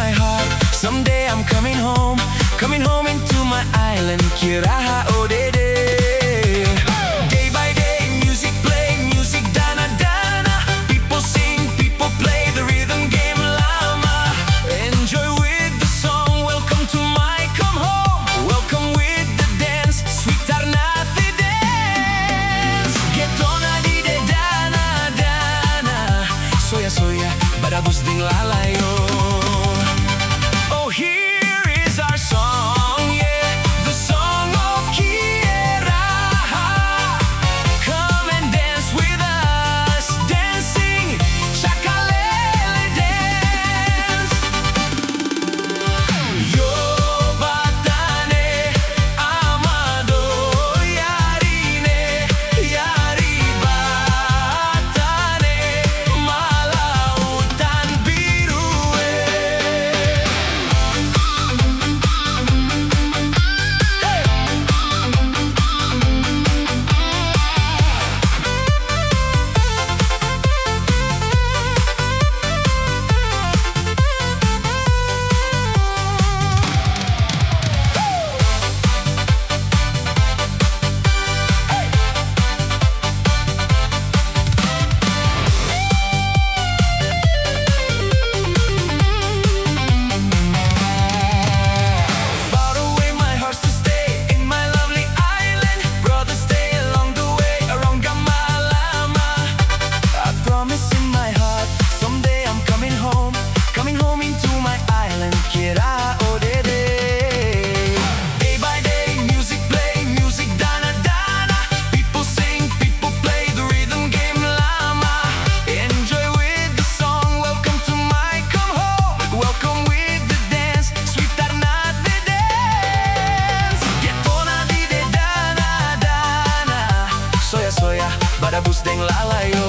my heart. Someday I'm coming home into my island, Kieraha Odede. Day by day, music play, music dana dana. People sing, people play the rhythm Gamelama. Enjoy with the song, welcome to my come home. Welcome with the dance, sweet Tarnathe dance. Getona, dide, dana dana. Soya-soya, badabus, deng, lalayo. Oh, here is our song, yeah, the song of Kieraha. Come and dance with us, dancing Chakalele dance. Yo batane, amado, yarine, Yari, batane, malau, tan birue. Far away my heart's to stay in my lovely island. Brothers stay along the way around Ghamalama. I promise in my heart, someday I'm coming home into my island, Kieraha Odede. Day by day, music play, music dana dana. People sing, people play the rhythm Gamelama. Enjoy with the song, welcome to my come home. Welcome with the dance, sweet Tarnathe dance. Getona, dide, dana dana. Soya-soya, badabus, deng, lalayo.